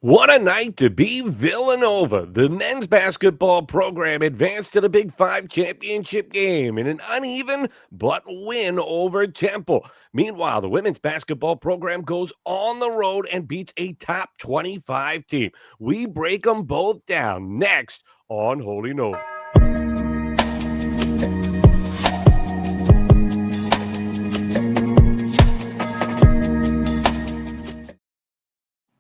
What a night to be Villanova. The men's basketball program advanced to the Big Five championship game in an uneven but win over Temple. Meanwhile, the women's basketball program goes on the road and beats a top 25 team. We break them both down next on Holy Nova.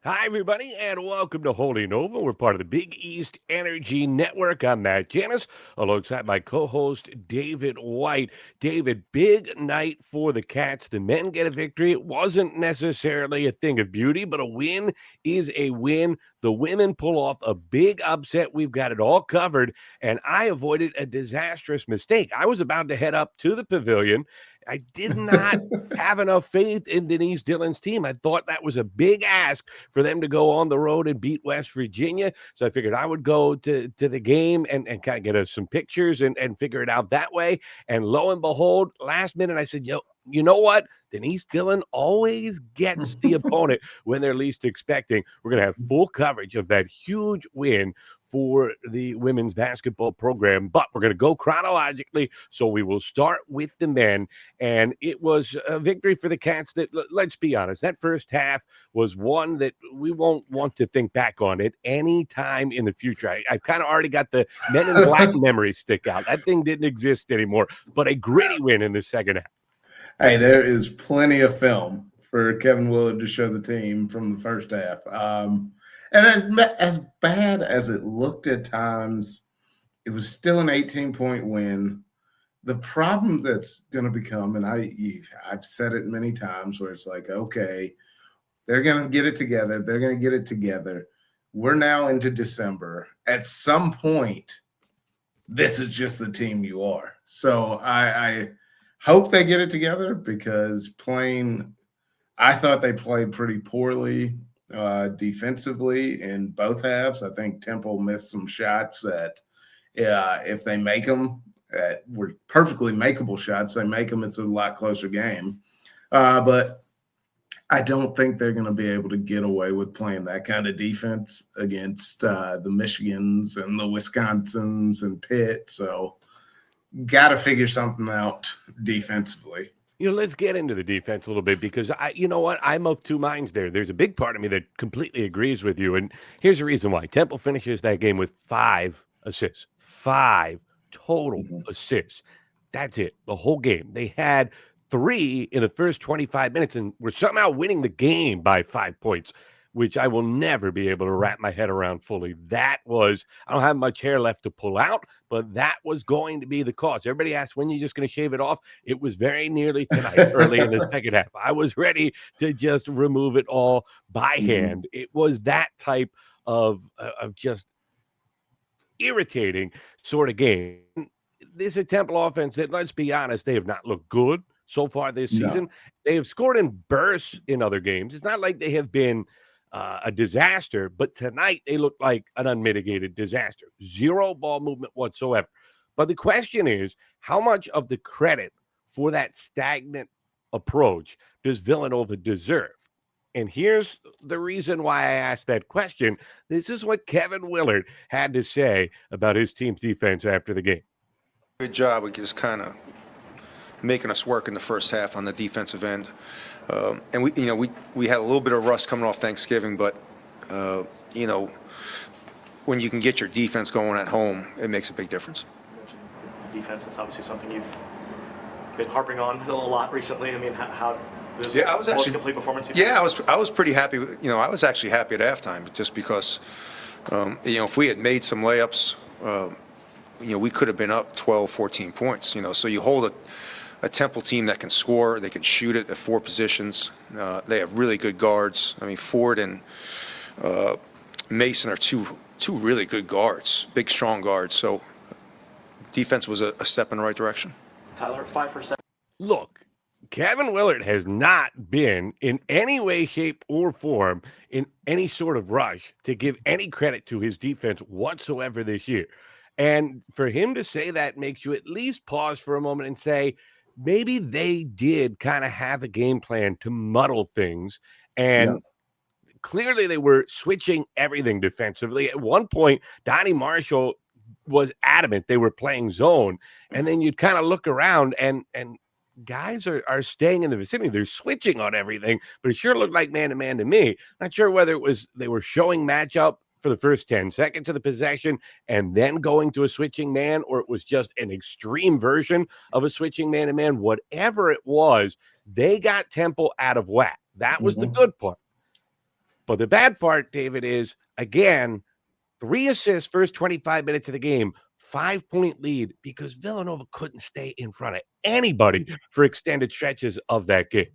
Hi, everybody, and welcome to Holy Nova. We're part of the Big East Energy Network. I'm Matt Janus, alongside my co-host, David White. David, big night for the Cats. The men get a victory. It wasn't necessarily a thing of beauty, but a win is a win. The women pull off a big upset. We've got it all covered, and I avoided a disastrous mistake. I was about to head up to the pavilion. I did not have enough faith in Denise Dillon's team. I thought that was a big ask for them to go on the road and beat West Virginia. So I figured I would go to the game and kind of get us some pictures and figure it out that way. And lo and behold, last minute I said, you know what? Denise Dillon always gets the opponent when they're least expecting. We're going to have full coverage of that huge win for the women's basketball program, but we're going to go chronologically. So we will start with the men. And it was a victory for the Cats that, let's be honest, that first half was one that we won't want to think back on it any time in the future. I've kind of already got the Men in Black memory stick out. That thing didn't exist anymore, but a gritty win in the second half. Hey, there is plenty of film for Kevin Willard to show the team from the first half. And as bad as it looked at times, it was still an 18-point win. The problem that's going to become, and I've said it many times, where it's like, okay, they're going to get it together. They're going to get it together. We're now into December. At some point, this is just the team you are. So I hope they get it together, because I thought they played pretty poorly defensively in both halves. I think Temple missed some shots that, if they make them, were perfectly makeable shots. They make them, it's a lot closer game. But I don't think they're going to be able to get away with playing that kind of defense against the Michigans and the Wisconsins and Pitt. So got to figure something out defensively. Let's get into the defense a little bit, because you know what? I'm of two minds there. There's a big part of me that completely agrees with you. And here's the reason why. Temple finishes that game with 5 assists, 5 total assists. That's it, the whole game. They had 3 in the first 25 minutes and were somehow winning the game by 5 points, which I will never be able to wrap my head around fully. I don't have much hair left to pull out, but that was going to be the cause. Everybody asked, when you just going to shave it off? It was very nearly tonight, early in the second half. I was ready to just remove it all by hand. It was that type of just irritating sort of game. This is a Temple offense that, let's be honest, they have not looked good so far this season. No. They have scored in bursts in other games. It's not like they have been a disaster, but tonight they look like an unmitigated disaster. 0 ball movement whatsoever. But the question is, how much of the credit for that stagnant approach does Villanova deserve? And here's the reason why I asked that question. This is what Kevin Willard had to say about his team's defense after the game. Good job with just kind of making us work in the first half on the defensive end. And we had a little bit of rust coming off Thanksgiving, but when you can get your defense going at home, it makes a big difference. Defense, it's obviously something you've been harping on a lot recently. I mean, how was I was actually complete performance? Yeah, I was pretty happy. I was actually happy at halftime, just because if we had made some layups, we could have been up 12, 14 points. So you hold a Temple team that can score, they can shoot it at 4 positions. They have really good guards. I mean, Ford and Mason are two really good guards, big, strong guards. So defense was a step in the right direction. Tyler, 5 for 7. Look, Kevin Willard has not been in any way, shape, or form in any sort of rush to give any credit to his defense whatsoever this year. And for him to say that makes you at least pause for a moment and say, maybe they did kind of have a game plan to muddle things and clearly they were switching everything defensively. At one point, Donnie Marshall was adamant they were playing zone, and then you'd kind of look around and guys are staying in the vicinity. They're switching on everything, but it sure looked like man to me. Not sure whether it was they were showing matchup for the first 10 seconds of the possession and then going to a switching man, or it was just an extreme version of a switching man to man. Whatever it was, they got Temple out of whack. That was the good part. But the bad part, David, is again, 3 assists first 25 minutes of the game, 5-point lead because Villanova couldn't stay in front of anybody for extended stretches of that game.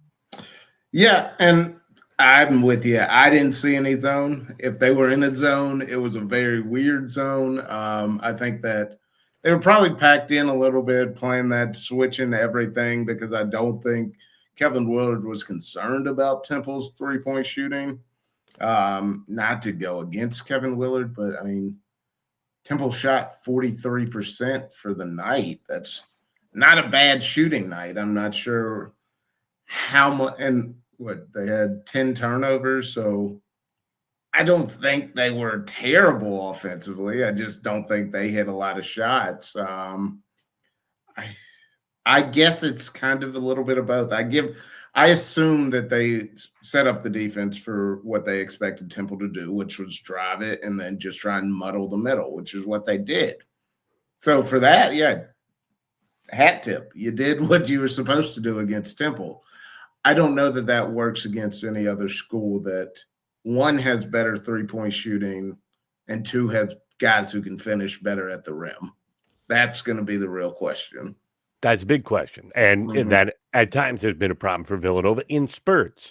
Yeah, and I'm with you. I didn't see any zone. If they were in a zone, it was a very weird zone. I think that they were probably packed in a little bit, playing that switching everything, because I don't think Kevin Willard was concerned about Temple's three-point shooting. Not to go against Kevin Willard, but I mean, Temple shot 43% for the night. That's not a bad shooting night. I'm not sure how much, and what, they had 10 turnovers, so I don't think they were terrible offensively. I just don't think they hit a lot of shots. I guess it's kind of a little bit of both. I assume that they set up the defense for what they expected Temple to do, which was drive it and then just try and muddle the middle, which is what they did. So for that, yeah, hat tip. You did what you were supposed to do against Temple. I don't know that that works against any other school that, one, has better three-point shooting and two, has guys who can finish better at the rim. That's going to be the real question. That's a big question. And that at times has been a problem for Villanova in spurts.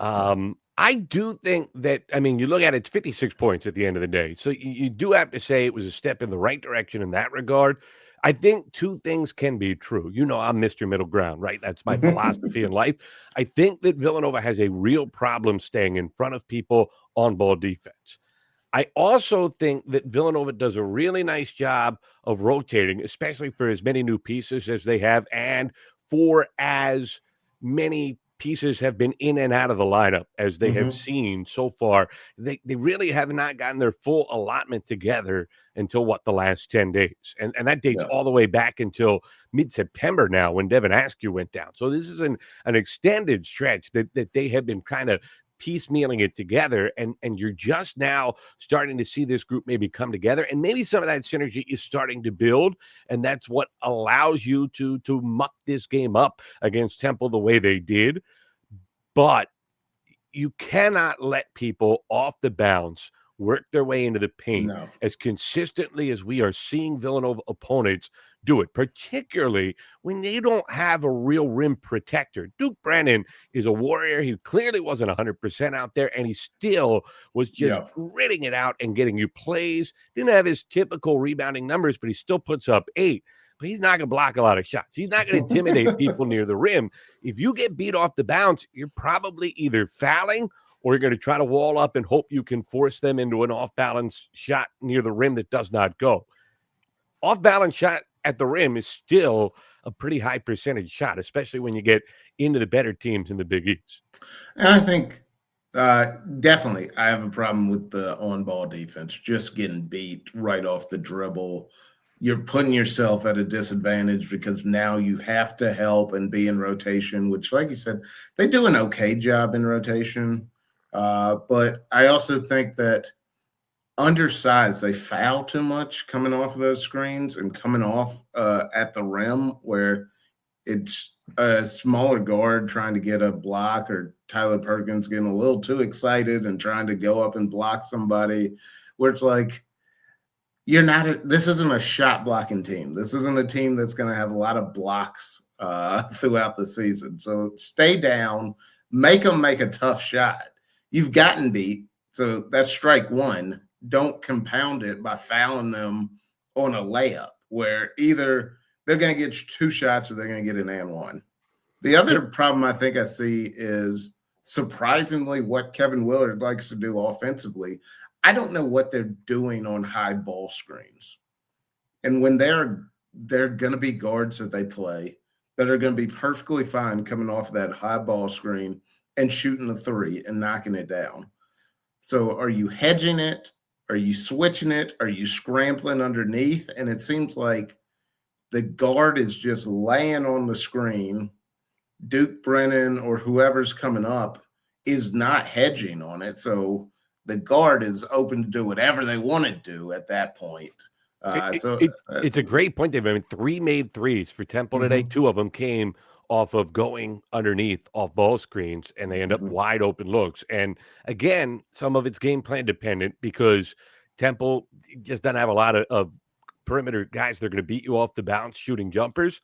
I do think that, I mean, you look at it, it's 56 points at the end of the day. So you do have to say it was a step in the right direction in that regard. I think two things can be true. You know, I'm Mr. Middle Ground, right? That's my philosophy in life. I think that Villanova has a real problem staying in front of people on ball defense. I also think that Villanova does a really nice job of rotating, especially for as many new pieces as they have, and for as many pieces have been in and out of the lineup as they have seen so far. They really have not gotten their full allotment together until the last 10 days. And that dates all the way back until mid-September now when Devin Askew went down. So this is an extended stretch that they have been kind of piecemealing it together, and you're just now starting to see this group maybe come together, and maybe some of that synergy is starting to build, and that's what allows you to muck this game up against Temple the way they did. But you cannot let people off the bounce work their way into the paint as consistently as we are seeing Villanova opponents do it, particularly when they don't have a real rim protector. Duke Brennan is a warrior. He clearly wasn't 100% out there, and he still was just gritting it out and getting you plays. Didn't have his typical rebounding numbers, but he still puts up 8. But he's not going to block a lot of shots. He's not going to intimidate people near the rim. If you get beat off the bounce, you're probably either fouling or you're going to try to wall up and hope you can force them into an off-balance shot near the rim that does not go. Off-balance shot at the rim is still a pretty high percentage shot, especially when you get into the better teams in the Big East. And I think definitely I have a problem with the on-ball defense, just getting beat right off the dribble. You're putting yourself at a disadvantage because now you have to help and be in rotation, which, like you said, they do an okay job in rotation. But I also think that undersized, they foul too much coming off of those screens and coming off at the rim, where it's a smaller guard trying to get a block, or Tyler Perkins getting a little too excited and trying to go up and block somebody, where it's like, this isn't a shot blocking team. This isn't a team that's going to have a lot of blocks throughout the season. So stay down, make them make a tough shot. You've gotten beat, so that's strike one. Don't compound it by fouling them on a layup, where either they're going to get 2 shots or they're going to get an and one. The other problem I think I see is, surprisingly, what Kevin Willard likes to do offensively. I don't know what they're doing on high ball screens. And when they're going to be guards that they play that are going to be perfectly fine coming off that high ball screen and shooting the 3 and knocking it down. So are you hedging it? Are you switching it? Are you scrambling underneath? And it seems like the guard is just laying on the screen. Duke Brennan or whoever's coming up is not hedging on it. So the guard is open to do whatever they want to do at that point. It Uh, it so, it uh, it's a great point, David. I mean, 3 made threes for Temple today. mhm, 2 of them came off of going underneath off ball screens, and they end up mhm, wide open looks. And again, some of it's game plan dependent because Temple just doesn't have a lot of perimeter guys. They're going to beat you off the bounce shooting jumpers.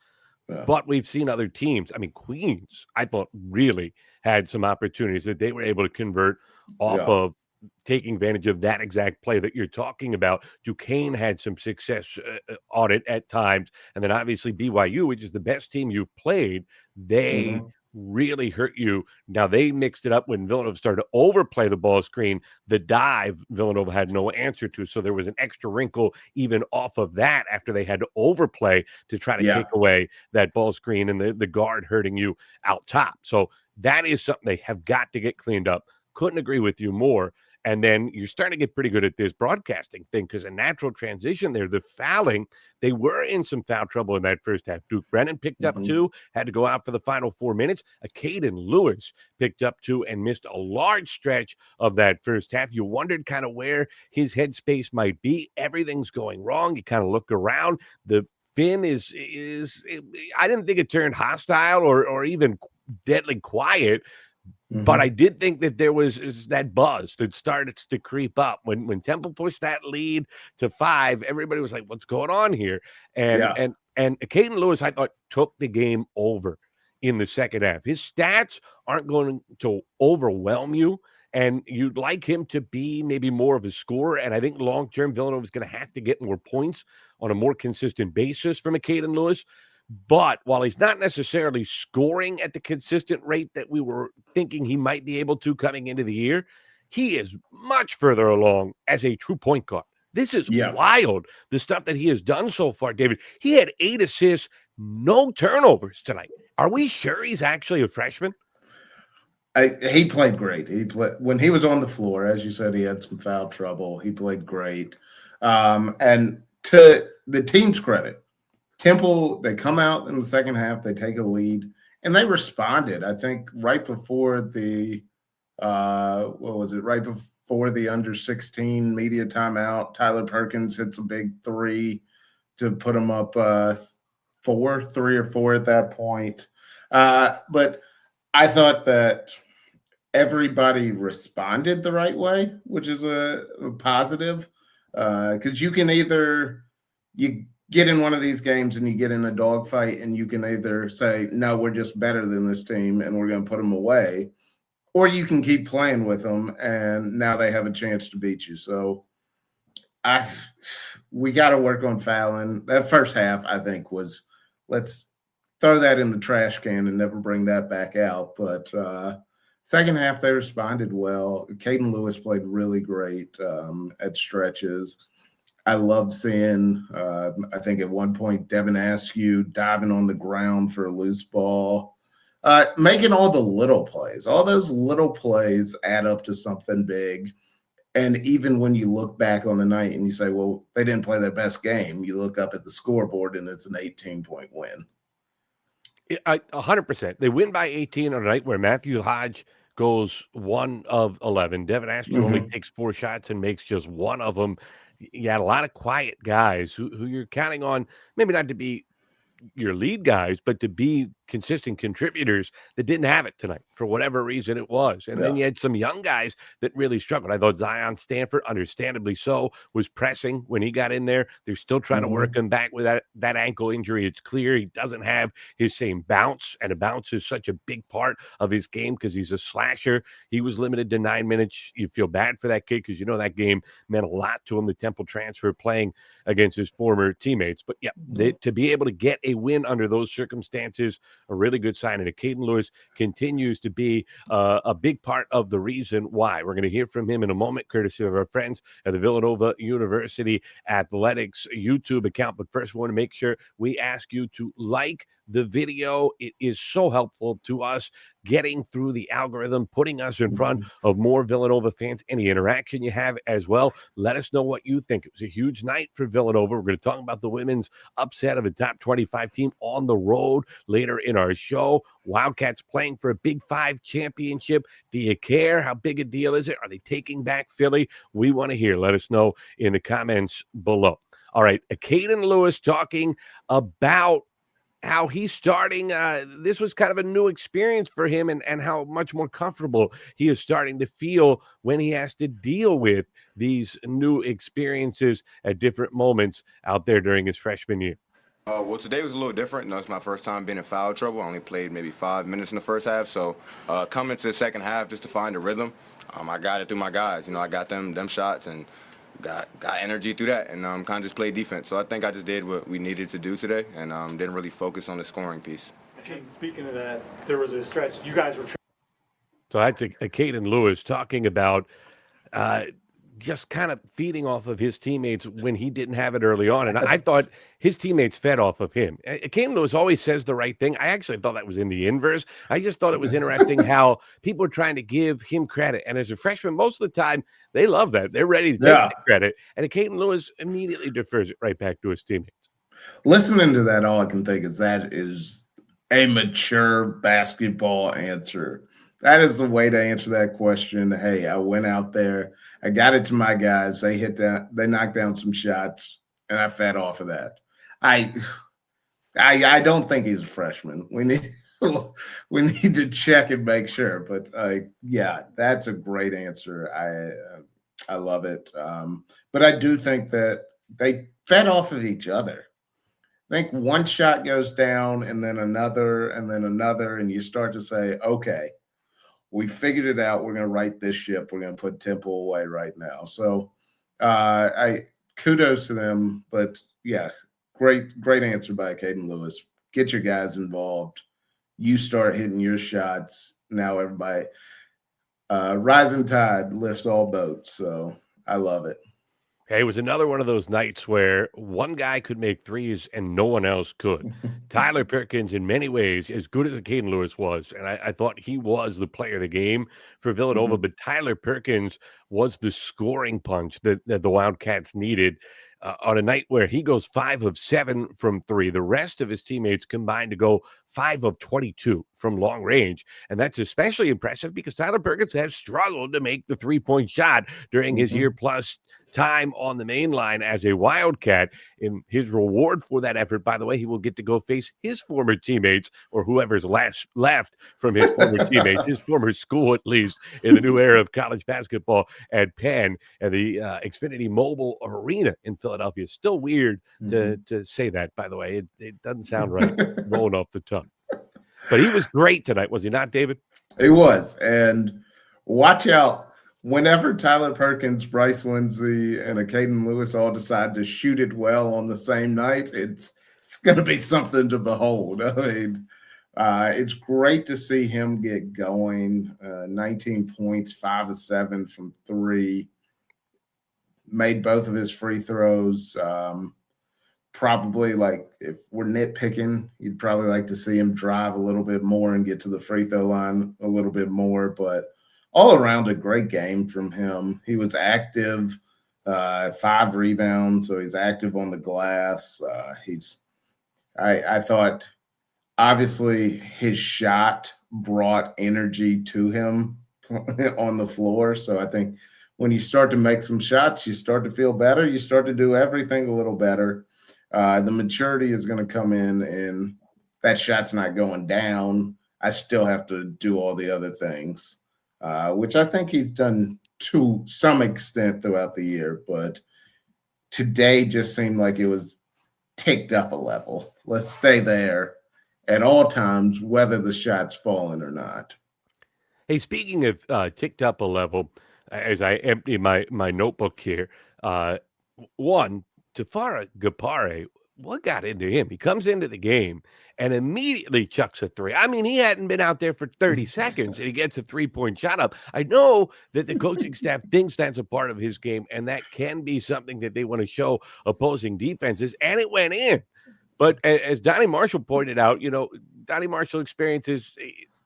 yeah, But we've seen other teams. I mean, Queens, I thought really had some opportunities that they were able to convert off yeah, of taking advantage of that exact play that you're talking about. Duquesne had some success on it at times. And then obviously BYU, which is the best team you've played, they mhm, really hurt you. Now they mixed it up when Villanova started to overplay the ball screen. The dive, Villanova had no answer to. So there was an extra wrinkle even off of that after they had to overplay to try to yeah, take away that ball screen and the guard hurting you out top. So that is something they have got to get cleaned up. Couldn't agree with you more. And then you're starting to get pretty good at this broadcasting thing because a natural transition there, the fouling, they were in some foul trouble in that first half. Duke Brennan picked up mhm, 2, had to go out for the final 4 minutes. Acaden Lewis picked up 2 and missed a large stretch of that first half. You wondered kind of where his headspace might be. Everything's going wrong. You kind of look around. The Finn I didn't think it turned hostile or even deadly quiet, but I mhm, did think that there was that buzz that started to creep up when Temple pushed that lead to 5. Everybody was like, "What's going on here?" And yeah, and and Caden Lewis, I thought, took the game over in the second half. His stats aren't going to overwhelm you, and you'd like him to be maybe more of a scorer. And I think long term, Villanova is going to have to get more points on a more consistent basis from Caden Lewis. But while he's not necessarily scoring at the consistent rate that we were thinking he might be able to coming into the year, he is much further along as a true point guard. This is yeah. wild, the stuff that he has done so far, David. He had 8 assists, no turnovers tonight. Are we sure he's actually a freshman? He played great. He played when he was on the floor. As you said, he had some foul trouble. He played great. And to the team's credit, Temple, they come out in the second half, they take a lead, and they responded. I think right before the what was it? Right before the under 16 media timeout, Tyler Perkins hits a big 3 to put them up 3 or 4 at that point. But I thought that everybody responded the right way, which is a positive. Because you can you get in one of these games and you get in a dogfight, and you can either say, no, we're just better than this team and we're going to put them away, or you can keep playing with them and now they have a chance to beat you. So I we got to work on fouling. That first half, I think, was let's throw that in the trash can and never bring that back out. But second half, they responded well. Caden Lewis played really great at stretches. I loved seeing, I think at one point, Devin Askew diving on the ground for a loose ball, making all the little plays. All those little plays add up to something big. And even when you look back on the night and you say, well, they didn't play their best game, you look up at the scoreboard and it's an 18-point win. 100%. They win by 18 on a night where Matthew Hodge goes 1 of 11. Devin Askew only Mm-hmm. takes 4 shots and makes just 1 of them. You had a lot of quiet guys who you're counting on, maybe not to be your lead guys, but to be consistent contributors that didn't have it tonight for whatever reason it was. And then Yeah. you had some young guys that really struggled. I thought Zion Stanford, understandably so, was pressing when he got in there. They're still trying to work Mm-hmm. him back with that ankle injury. It's clear he doesn't have his same bounce, and a bounce is such a big part of his game because he's a slasher. He was limited to 9 minutes. You feel bad for that kid because you know that game meant a lot to him, the Temple transfer playing against his former teammates. But yeah, to be able to get a win under those circumstances, a really good sign. And Caden Lewis continues to be a big part of the reason why. We're going to hear from him in a moment, courtesy of our friends at the Villanova University Athletics YouTube account. But first, we want to make sure we ask you to like the video. It is so helpful to us. getting through the algorithm, putting us in front of more Villanova fans. Any interaction you have as well, let us know what you think. It was a huge night for Villanova. We're going to talk about the women's upset of a top 25 team on the road later in our show. Wildcats playing for a Big Five championship. Do you care? How big a deal is it? Are they taking back Philly? We want to hear. Let us know in the comments below. All right, Acaden Lewis talking about how he's starting. This was kind of a new experience for him, and how much more comfortable he is starting to feel when he has to deal with these new experiences at different moments out there during his freshman year. Well, today was a little different. It's my first time being in foul trouble. I only played maybe 5 minutes in the first half. So coming to the second half just to find a rhythm, I got it through my guys. I got them shots and got energy through that, and kind of just played defense. So I think I just did what we needed to do today, and didn't really focus on the scoring piece. And speaking of that, there was a stretch you guys were. So that's Acaden Lewis talking about just kind of feeding off of his teammates when he didn't have it early on. And I thought his teammates fed off of him. Acaden Lewis always says the right thing. I actually thought that was in the inverse. I just thought it was interesting how people are trying to give him credit. And as a freshman, most of the time, they love that. They're ready to take the credit. And Acaden Lewis immediately defers it right back to his teammates. Listening to that, all I can think is that is a mature basketball answer. That is the way to answer that question. Hey, I went out there, I got it to my guys. They knocked down some shots, and I fed off of that. I don't think he's a freshman. We need to check and make sure. But yeah, that's a great answer. I love it. But I do think that they fed off of each other. I think one shot goes down, and then another, and you start to say, okay, we figured it out. We're going to right this ship. We're going to put Temple away right now. So I kudos to them. But, yeah, great answer by Acaden Lewis. Get your guys involved. You start hitting your shots. Now everybody rising tide lifts all boats. So I love it. Hey, it was another one of those nights where one guy could make threes and no one else could. Tyler Perkins, in many ways, as good as Acaden Lewis was, and I thought he was the player of the game for Villanova, but Tyler Perkins was the scoring punch that the Wildcats needed on a night where he goes 5 of 7 from 3. The rest of his teammates combined to go 5 of 22 from long range. And that's especially impressive because Tyler Perkins has struggled to make the three-point shot during his year-plus time on the main line as a Wildcat. In his reward for that effort, by the way, he will get to go face his former teammates, or whoever's left from his former teammates, his former school at least, in the new era of college basketball at Penn and the Xfinity Mobile Arena in Philadelphia. Still weird to say that, by the way. It doesn't sound right rolling off the tongue. But he was great tonight, was he not, David? He was. And watch out. Whenever Tyler Perkins, Bryce Lindsey, and Acaden Lewis all decide to shoot it well on the same night, it's going to be something to behold. I mean, it's great to see him get going. 19 points, 5 of 7 from 3. Made both of his free throws. Probably, like, if we're nitpicking, you'd probably like to see him drive a little bit more and get to the free throw line a little bit more, but all around a great game from him. He was active, 5 rebounds, so he's active on the glass. I thought, obviously, his shot brought energy to him on the floor. So I think when you start to make some shots, you start to feel better. You start to do everything a little better. The maturity is going to come in, and that shot's not going down. I still have to do all the other things. Which I think he's done to some extent throughout the year, but today just seemed like it was ticked up a level. Let's stay there at all times, whether the shot's falling or not. Hey, speaking of ticked up a level, as I empty my notebook here, one, Tafara Gapare, what got into him? He comes into the game and immediately chucks a 3. I mean, he hadn't been out there for 30 seconds, and he gets a 3-point shot up. I know that the coaching staff thinks that's a part of his game, and that can be something that they want to show opposing defenses, and it went in. But as Donnie Marshall pointed out, Donnie Marshall experiences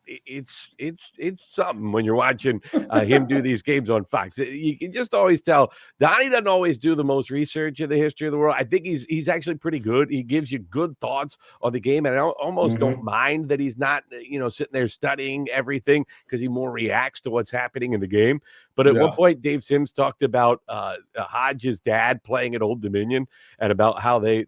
it's something when you're watching him do these games on Fox. You can just always tell Donnie doesn't always do the most research in the history of the world. I think he's actually pretty good. He gives you good thoughts on the game, and I almost don't mind that he's not sitting there studying everything because he more reacts to what's happening in the game. But at one point, Dave Sims talked about Hodge's dad playing at Old Dominion and about how they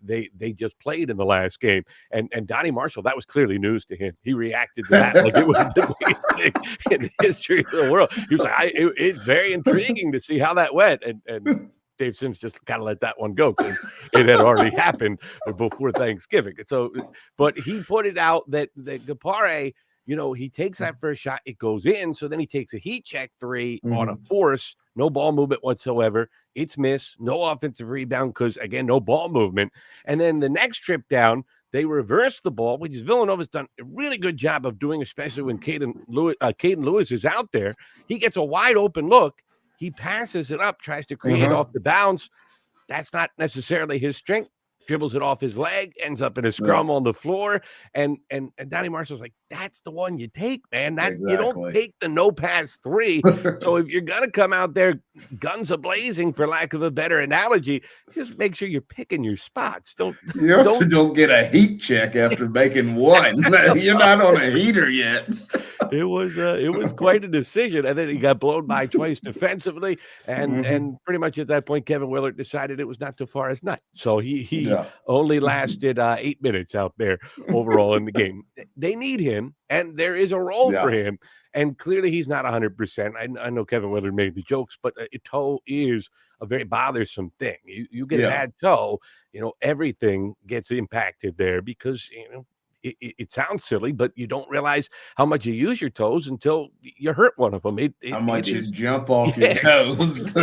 just played in the last game. And Donnie Marshall, that was clearly news to him. He reacted to that like it was the biggest thing in the history of the world. He was like, it's very intriguing to see how that went. And Dave Sims just kind of let that one go because it had already happened before Thanksgiving. And so, but he put it out that Gapare, he takes that first shot, it goes in. So then he takes a heat check three on a force, no ball movement whatsoever. It's missed, no offensive rebound because, again, no ball movement. And then the next trip down, they reverse the ball, which is Villanova's done a really good job of doing, especially when Caden Lewis is out there. He gets a wide open look. He passes it up, tries to create off the bounce. That's not necessarily his strength. Dribbles it off his leg, ends up in a scrum on the floor, and Donnie Marshall's like, that's the one you take, man. You don't take the no pass three. So if you're gonna come out there guns a blazing, for lack of a better analogy, just make sure you're picking your spots. Don't get a heat check after making one. You're not on a heater yet. It was quite a decision, and then he got blown by twice defensively, and pretty much at that point, Kevin Willard decided it was not too far as night. So he only lasted 8 minutes out there overall in the game. They need him, and there is a role for him, and clearly he's not 100%. I know Kevin Willard made the jokes, but a toe is a very bothersome thing. You get a bad toe, everything gets impacted there because it sounds silly, but you don't realize how much you use your toes until you hurt one of them. How much you jump off your toes.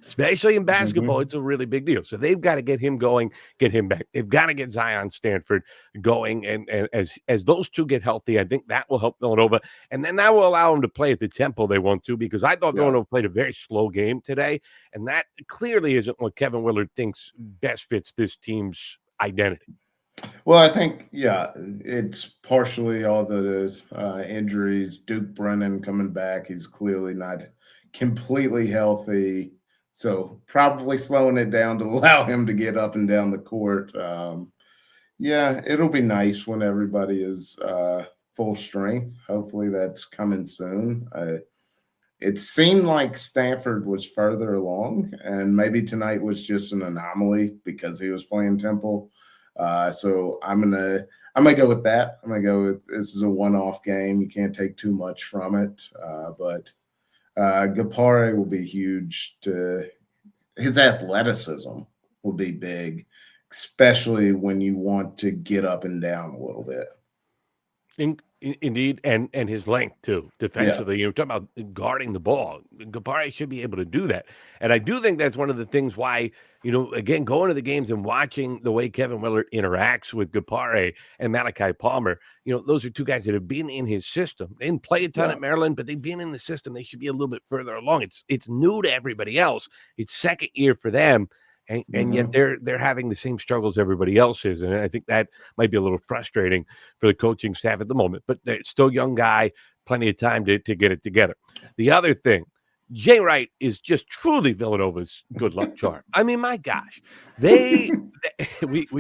Especially in basketball, it's a really big deal. So they've got to get him going, get him back. They've got to get Zion Stanford going. And as those two get healthy, I think that will help Villanova. And then that will allow them to play at the tempo they want to, because I thought Villanova played a very slow game today. And that clearly isn't what Kevin Willard thinks best fits this team's identity. Well, I think, it's partially all the injuries. Duke Brennan coming back. He's clearly not completely healthy. So probably slowing it down to allow him to get up and down the court. It'll be nice when everybody is full strength. Hopefully that's coming soon. It seemed like Stanford was further along, and maybe tonight was just an anomaly because he was playing Temple. So I'm gonna go with that. I'm gonna go with, this is a one-off game. You can't take too much from it. But Gapare will be huge. His athleticism will be big, especially when you want to get up and down a little bit. Indeed, and his length too, defensively. You're talking about guarding the ball. Gapare should be able to do that. And I do think that's one of the things why, again, going to the games and watching the way Kevin Willard interacts with Gapare and Malachi Palmer, those are two guys that have been in his system. They didn't play a ton at Maryland, but they've been in the system. They should be a little bit further along. It's new to everybody else. It's second year for them. And yet they're having the same struggles everybody else is. And I think that might be a little frustrating for the coaching staff at the moment. But they're still young guy, plenty of time to get it together. The other thing, Jay Wright is just truly Villanova's good luck charm. I mean, my gosh. we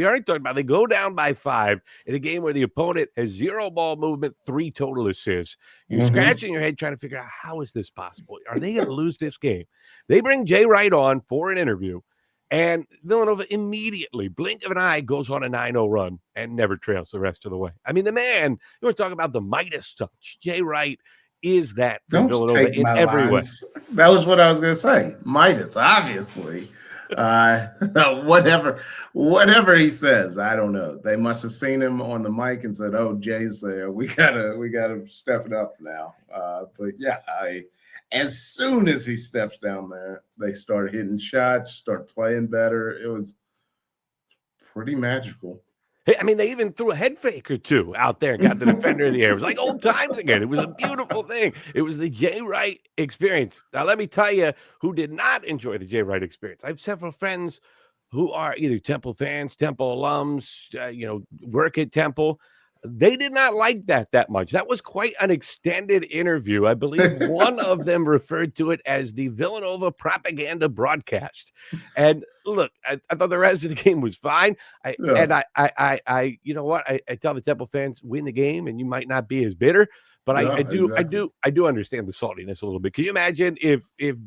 already talked about, they go down by 5 in a game where the opponent has 0 ball movement, 3 total assists. You're scratching your head trying to figure out, how is this possible? Are they going to lose this game? They bring Jay Wright on for an interview. And Villanova immediately, blink of an eye, goes on a 9-0 run and never trails the rest of the way. I mean, the man, you were talking about the Midas touch. Jay Wright is that for Villanova in every way. That was what I was going to say. Midas, obviously. Whatever he says, I don't know. They must have seen him on the mic and said, "Oh, Jay's there. We gotta step it up now." As soon as he steps down there, they start hitting shots, start playing better. It was pretty magical. I mean, they even threw a head fake or two out there and got the defender in the air. It was like old times again. It was a beautiful thing. It was the Jay Wright experience. Now, let me tell you who did not enjoy the Jay Wright experience. I have several friends who are either Temple fans, Temple alums, work at Temple. They did not like that much. That was quite an extended interview. I believe one of them referred to it as the Villanova propaganda broadcast. And look, I thought the rest of the game was fine. Yeah, You know what? I tell the Temple fans, win the game, and you might not be as bitter. But yeah, exactly. I do understand the saltiness a little bit. Can you imagine if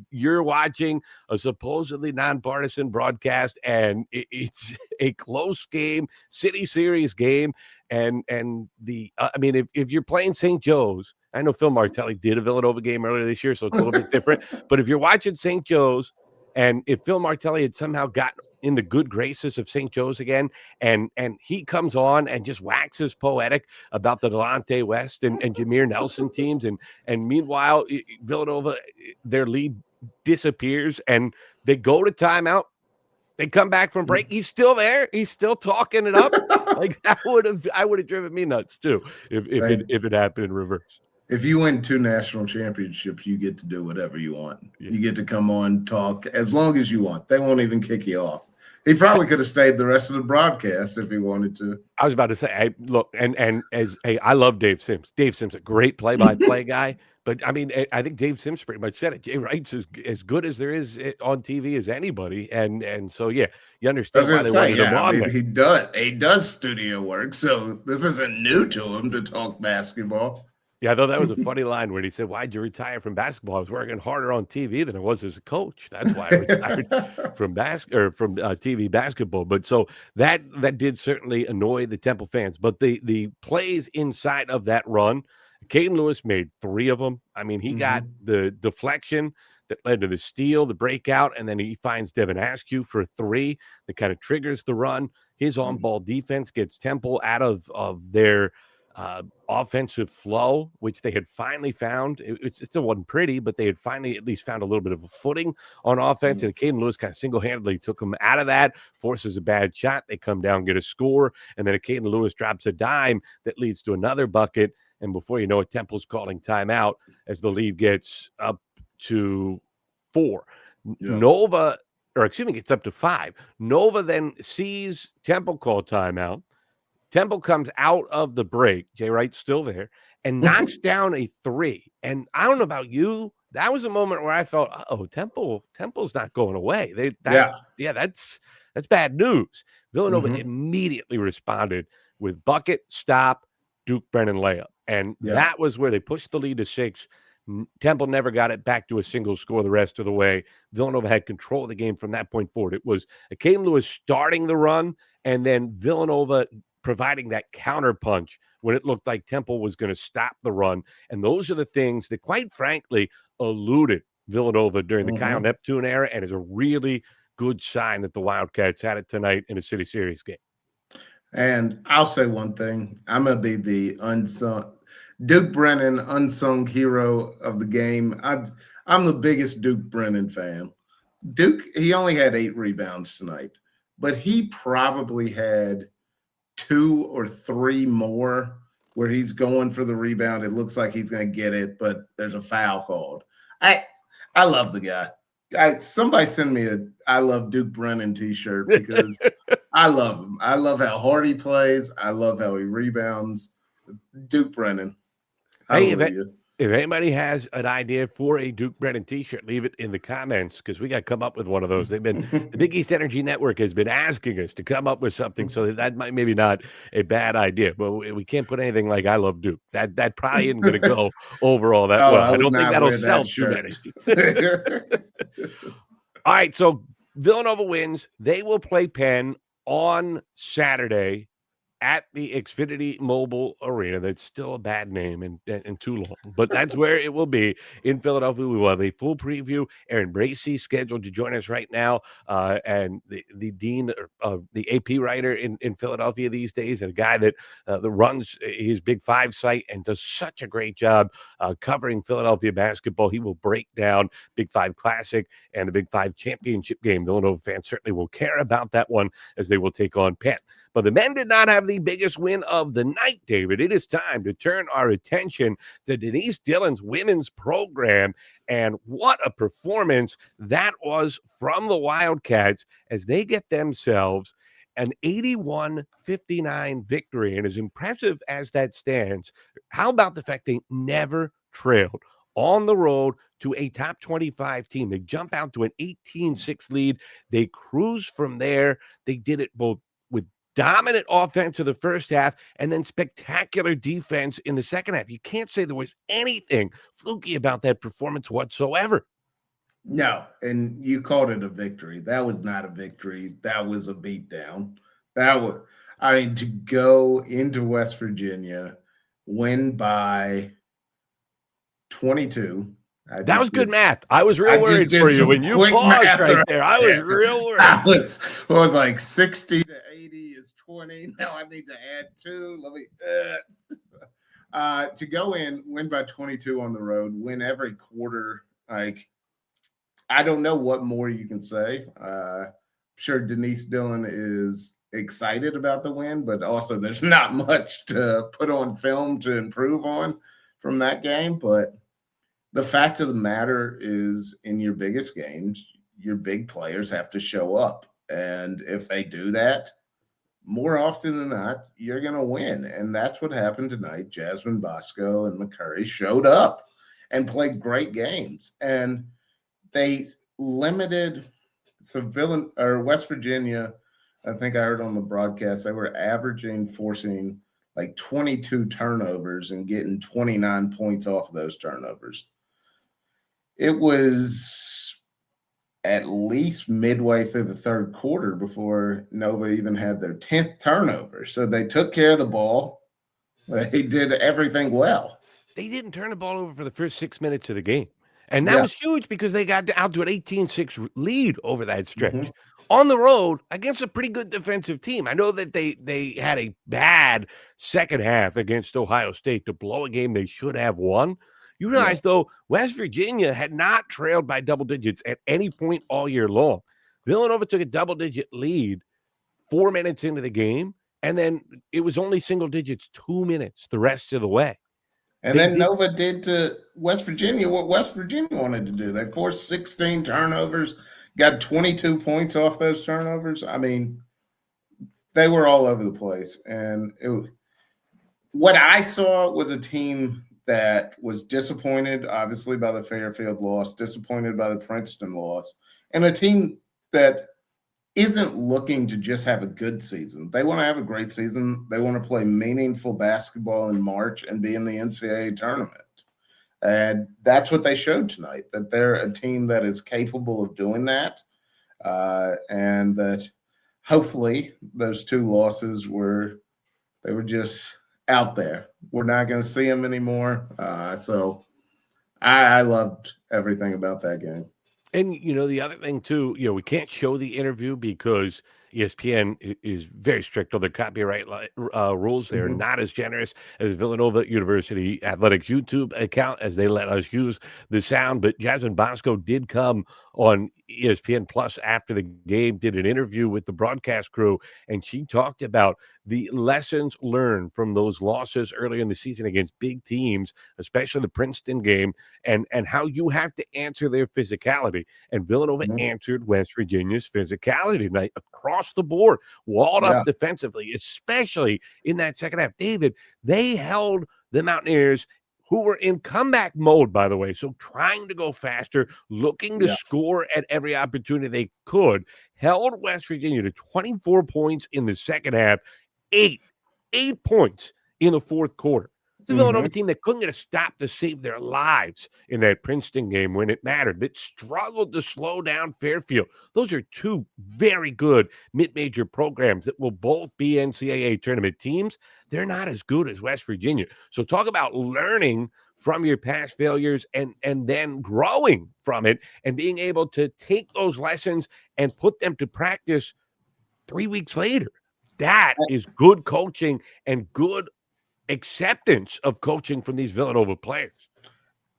you're watching a supposedly nonpartisan broadcast and it's a close game, City Series game, and I mean, if you're playing St. Joe's, I know Phil Martelli did a Villanova game earlier this year, so it's a little bit different. But if you're watching St. Joe's, and if Phil Martelli had somehow gotten in the good graces of St. Joe's again, and he comes on and just waxes poetic about the Delonte West and Jameer Nelson teams, and meanwhile Villanova, their lead disappears, and they go to timeout. They come back from break. He's still there. He's still talking it up. Like I would have driven me nuts too if it happened in reverse. If you win 2 national championships, you get to do whatever you want. Yeah. You get to come on, talk as long as you want. They won't even kick you off. He probably could have stayed the rest of the broadcast if he wanted to. I was about to say, I love Dave Sims. Dave Sims, a great play-by-play guy. But I mean, I think Dave Sims pretty much said it. Jay Wright's as good as there is on TV as anybody, and so yeah, you I understand was why going to they say, wanted him yeah, I on mean, there. he does studio work, so this isn't new to him to talk basketball. Yeah, I thought that was a funny line when he said, "Why'd you retire from basketball? I was working harder on TV than I was as a coach. That's why I retired from TV basketball." But so that did certainly annoy the Temple fans. But the plays inside of that run, Acaden Lewis made 3 of them. I mean, he got the deflection that led to the steal, the breakout, and then he finds Devin Askew for 3 that kind of triggers the run. His on-ball defense gets Temple out of their offensive flow, which they had finally found. It still wasn't pretty, but they had finally at least found a little bit of a footing on offense. And Acaden Lewis kind of single-handedly took them out of that, forces a bad shot. They come down, get a score, and then Acaden Lewis drops a dime that leads to another bucket. And before you know it, Temple's calling timeout as the lead gets up to 4. Yeah. Nova, or excuse me, it's up to 5. Nova then sees Temple call timeout. Temple comes out of the break. Jay Wright's still there and knocks down a 3. And I don't know about you. That was a moment where I felt, oh, Temple's not going away. That's bad news. Villanova immediately responded with bucket, stop, Duke Brennan layup. And that was where they pushed the lead to 6. Temple never got it back to a single score the rest of the way. Villanova had control of the game from that point forward. It was Acaden Lewis starting the run, and then Villanova providing that counter punch when it looked like Temple was going to stop the run. And those are the things that, quite frankly, eluded Villanova during the Kyle Neptune era, and is a really good sign that the Wildcats had it tonight in a City Series game. And I'll say one thing. I'm going to be the Duke Brennan unsung hero of the game. I'm the biggest Duke Brennan fan. Duke, he only had 8 rebounds tonight, but he probably had 2 or 3 more where he's going for the rebound. It looks like he's going to get it, but there's a foul called. I love the guy. Somebody send me a I love Duke Brennan t-shirt because I love him. I love how hard he plays. I love how he rebounds. Duke Brennan. Hey, if anybody has an idea for a Duke Brennan t-shirt, leave it in the comments because we got to come up with one of those. The Big East Energy Network has been asking us to come up with something, so that might maybe not a bad idea. But we can't put anything like "I love Duke." That probably isn't going to go over all that well. I don't think that'll sell too many. All right, so Villanova wins. They will play Penn on Saturday at the Xfinity Mobile Arena. That's still a bad name and too long, but that's where it will be in Philadelphia. We will have a full preview. Aaron Bracey scheduled to join us right now, and the dean of the AP writer in Philadelphia these days, and a guy that runs his Big 5 site and does such a great job covering Philadelphia basketball. He will break down Big 5 Classic and the Big 5 championship game. Villanova fans certainly will care about that one as they will take on Penn. But the men did not have the biggest win of the night, David. It is time to turn our attention to Denise Dillon's women's program. And what a performance that was from the Wildcats as they get themselves an 81-59 victory. And as impressive as that stands, how about the fact they never trailed on the road to a top 25 team? They jump out to an 18-6 lead. They cruise from there. They did it both with dominant offense in the first half and then spectacular defense in the second half. You can't say there was anything fluky about that performance whatsoever. No, and you called it a victory. That was not a victory. That was a beatdown. That was, I mean, to go into West Virginia, win by 22. That was good math. I was real I just worried did for you some when you quick paused math right right there. I was there. real worried. I was like 60 to 80 is 20. Now I need to add 2. Let me to go in, win by 22 on the road, win every quarter. Like, I don't know what more you can say. I'm sure Denise Dillon is excited about the win, but also there's not much to put on film to improve on from that game. But the fact of the matter is, in your biggest games, your big players have to show up. And if they do that, more often than not, you're going to win. And that's what happened tonight. Jasmine Bosco and McCurry showed up and played great games. And they limited West Virginia. I think I heard on the broadcast, they were forcing like 22 turnovers and getting 29 points off of those turnovers. It was at least midway through the third quarter before Nova even had their 10th turnover. So they took care of the ball. They did everything well. They didn't turn the ball over for the first 6 minutes of the game. And that was huge because they got out to an 18-6 lead over that stretch on the road against a pretty good defensive team. I know that they had a bad second half against Ohio State to blow a game they should have won. You realize, though, West Virginia had not trailed by double digits at any point all year long. Villanova took a double-digit lead 4 minutes into the game, and then it was only single digits 2 minutes the rest of the way. And then Nova did to West Virginia what West Virginia wanted to do. They forced 16 turnovers, got 22 points off those turnovers. I mean, they were all over the place. And what I saw was a team that was disappointed, obviously, by the Fairfield loss, disappointed by the Princeton loss, and a team that isn't looking to just have a good season. They want to have a great season. They want to play meaningful basketball in March and be in the NCAA tournament. And that's what they showed tonight, that they're a team that is capable of doing that. And that hopefully those 2 losses were just out there. We're not going to see them anymore. So I loved everything about that game. And, the other thing, too, we can't show the interview because ESPN is very strict on their copyright rules. They're not as generous as Villanova University Athletics YouTube account as they let us use the sound. But Jasmine Bosco did come on ESPN Plus after the game, did an interview with the broadcast crew, and she talked about the lessons learned from those losses earlier in the season against big teams, especially the Princeton game, and how you have to answer their physicality. And Villanova answered West Virginia's physicality tonight across the board, walled up defensively, especially in that second half. David, they held the Mountaineers, who were in comeback mode, by the way, so trying to go faster, looking to score at every opportunity they could, held West Virginia to 24 points in the second half, 8 points in the fourth quarter. It's a Villanova team that couldn't get a stop to save their lives in that Princeton game when it mattered, that struggled to slow down Fairfield. Those are 2 very good mid-major programs that will both be NCAA tournament teams. They're not as good as West Virginia. So talk about learning from your past failures and then growing from it and being able to take those lessons and put them to practice 3 weeks later. That is good coaching and good acceptance of coaching from these Villanova players.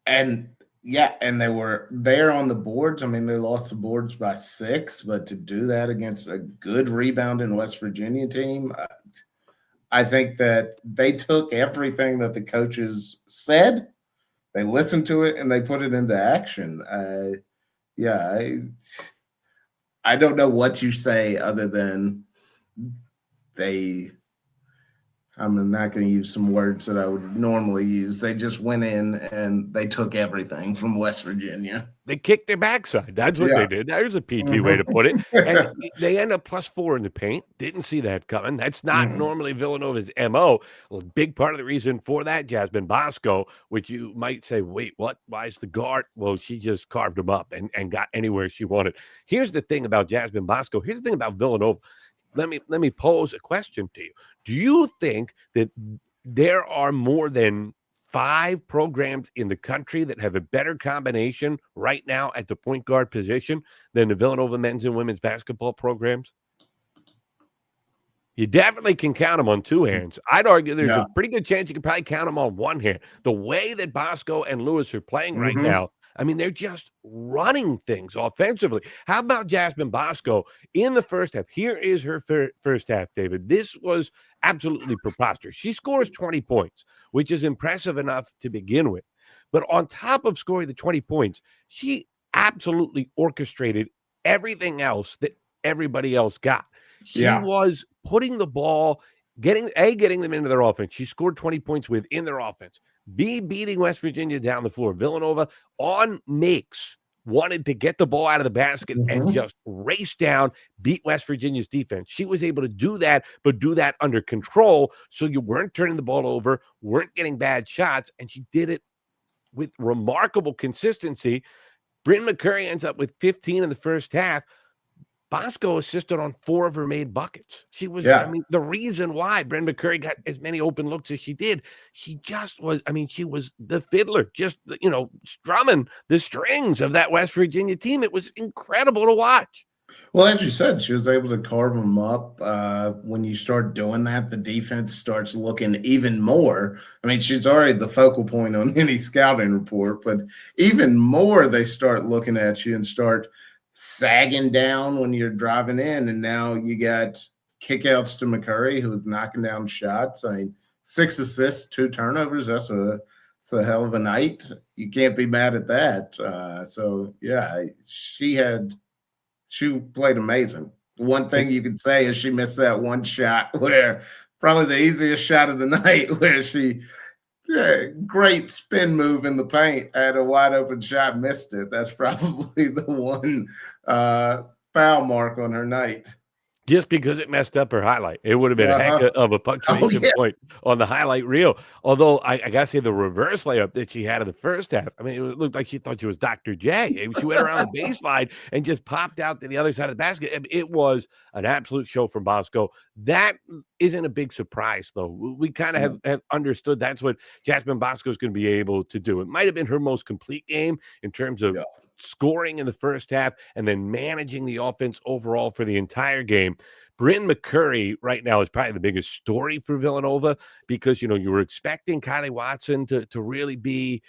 And they were there on the boards. I mean, they lost the boards by 6, but to do that against a good rebounding West Virginia team, I think that they took everything that the coaches said, they listened to it, and they put it into action. I don't know what you say other than I'm not going to use some words that I would normally use. They just went in and they took everything from West Virginia. They kicked their backside. That's what Yeah. they did. There's a PG way to Mhm. put it. And they end up +4 in the paint. Didn't see that coming. That's not Mhm. normally Villanova's MO. A big part of the reason for that, Jasmine Bosco, which you might say, wait, what? Why is the guard? Well, she just carved him up and got anywhere she wanted. Here's the thing about Jasmine Bosco. Here's the thing about Villanova. Let me pose a question to you. Do you think that there are more than 5 programs in the country that have a better combination right now at the point guard position than the Villanova men's and women's basketball programs? You definitely can count them on 2 hands. I'd argue there's a Yeah. pretty good chance you can probably count them on 1 hand. The way that Bosco and Lewis are playing right Mhm. now, I mean, they're just running things offensively. How about Jasmine Bosco in the first half? Here is her first half, David. This was absolutely preposterous. She scores 20 points, which is impressive enough to begin with. But on top of scoring the 20 points, she absolutely orchestrated everything else that everybody else got. She Yeah. was putting the ball, getting them into their offense. She scored 20 points within their offense. B, beating West Virginia down the floor. Villanova on makes wanted to get the ball out of the basket and Mhm. just race down, beat West Virginia's defense. She was able to do that, but do that under control. So you weren't turning the ball over, weren't getting bad shots, and she did it with remarkable consistency. Bryn McCurry ends up with 15 in the first half. Bosco assisted on 4 of her made buckets. She was, I Yeah. mean, the reason why Bryn McCurry got as many open looks as she did, she just was, I mean, she was the fiddler, just, strumming the strings of that West Virginia team. It was incredible to watch. Well, as you said, she was able to carve them up. When you start doing that, the defense starts looking even more. I mean, she's already the focal point on any scouting report, but even more, they start looking at you and start sagging down when you're driving in. And now you got kickouts to McCurry, who's knocking down shots. I mean, 6 assists, 2 turnovers. That's a hell of a night. You can't be mad at that. So yeah, she played amazing. One thing you could say is she missed that one shot where probably the easiest shot of the night, where she great spin move in the paint, had a wide open shot, missed it. That's probably the one foul mark on her night. Just because it messed up her highlight. It would have been a heck Uh-huh. of a Oh punctuation yeah. point on the highlight reel. Although I gotta say the reverse layup that she had in the first half, I mean, it looked like she thought she was Dr. J. She went around the baseline and just popped out to the other side of the basket. I mean, it was an absolute show from Bosco. That isn't a big surprise, though. We kind of have understood that's what Jasmine Bosco is going to be able to do. It might have been her most complete game in terms of Yeah. scoring in the first half and then managing the offense overall for the entire game. Bryn McCurry right now is probably the biggest story for Villanova because, you were expecting Kylie Watson to really be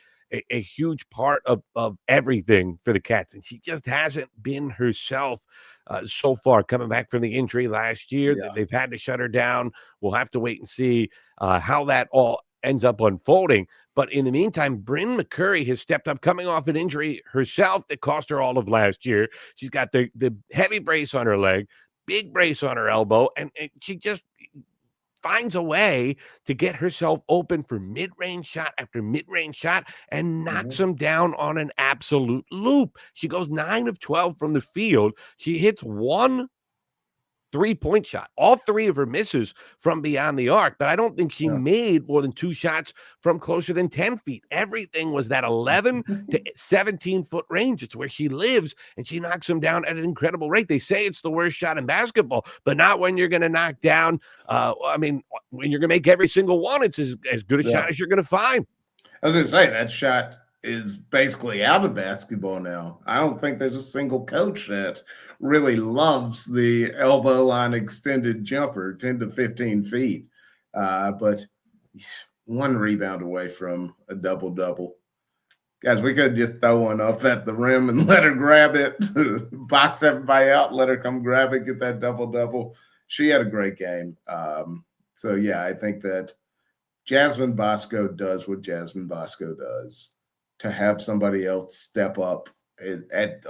a huge part of everything for the Cats, and she just hasn't been herself so far. Coming back from the injury last year, Yeah. they've had to shut her down. We'll have to wait and see how that all ends up unfolding. But in the meantime, Bryn McCurry has stepped up, coming off an injury herself that cost her all of last year. She's got the heavy brace on her leg, big brace on her elbow, and she just finds a way to get herself open for mid-range shot after mid-range shot and knocks Mhm. them down on an absolute loop. She goes 9 of 12 from the field. She hits one three-point shot. All 3 of her misses from beyond the arc, but I don't think she Yeah. made more than 2 shots from closer than 10 feet. Everything was that 11 to 17-foot range. It's where she lives, and she knocks them down at an incredible rate. They say it's the worst shot in basketball, but not when you're gonna knock down, when you're gonna make every single one. It's as good a Yeah. shot as you're gonna find. I was gonna say that shot is basically out of basketball now. I don't think there's a single coach that really loves the elbow line extended jumper, 10 to 15 feet. But one rebound away from a double double. Guys, we could just throw one up at the rim and let her grab it, box everybody out, let her come grab it, get that double double. She had a great game. So yeah, I think that Jasmine Bosco does what Jasmine Bosco does. To have somebody else step up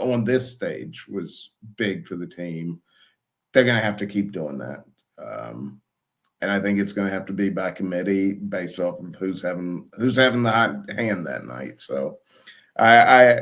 on this stage was big for the team. They're going to have to keep doing that. and I think it's going to have to be by committee based off of who's having the hot hand that night. So I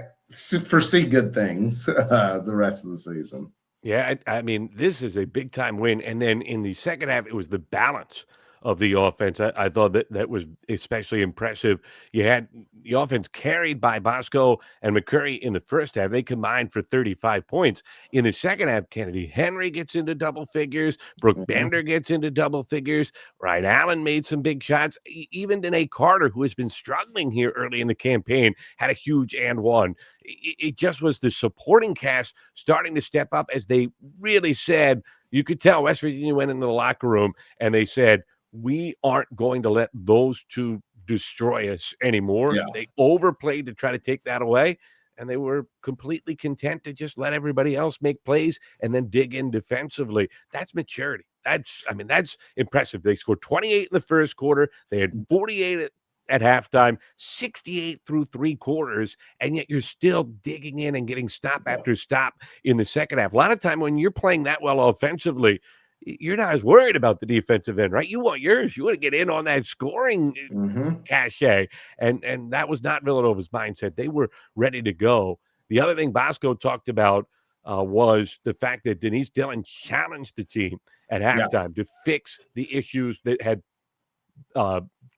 foresee good things the rest of the season. Yeah, I mean, this is a big time win. And then in the second half, it was the balance of the offense. I thought that was especially impressive. You had the offense carried by Bosco and McCurry in the first half. They combined for 35 points. In the second half, Kennedy Henry gets into double figures. Brooke Bender gets into double figures. Ryan Allen made some big shots. Even Danae Carter, who has been struggling here early in the campaign, had a huge and one. It just was the supporting cast starting to step up as they really said, you could tell West Virginia went into the locker room and they said, we aren't going to let those two destroy us anymore. Yeah. They overplayed to try to take that away, and they were completely content to just let everybody else make plays and then dig in defensively. That's maturity. That's impressive. They scored 28 in the first quarter. They had 48 at halftime, 68 through three quarters, and yet you're still digging in and getting stop after stop in the second half. A lot of time when you're playing that well offensively, you're not as worried about the defensive end, right? You want yours. You want to get in on that scoring cachet, and that was not Villanova's mindset. They were ready to go. The other thing Bosco talked about was the fact that Denise Dillon challenged the team at halftime to fix the issues that had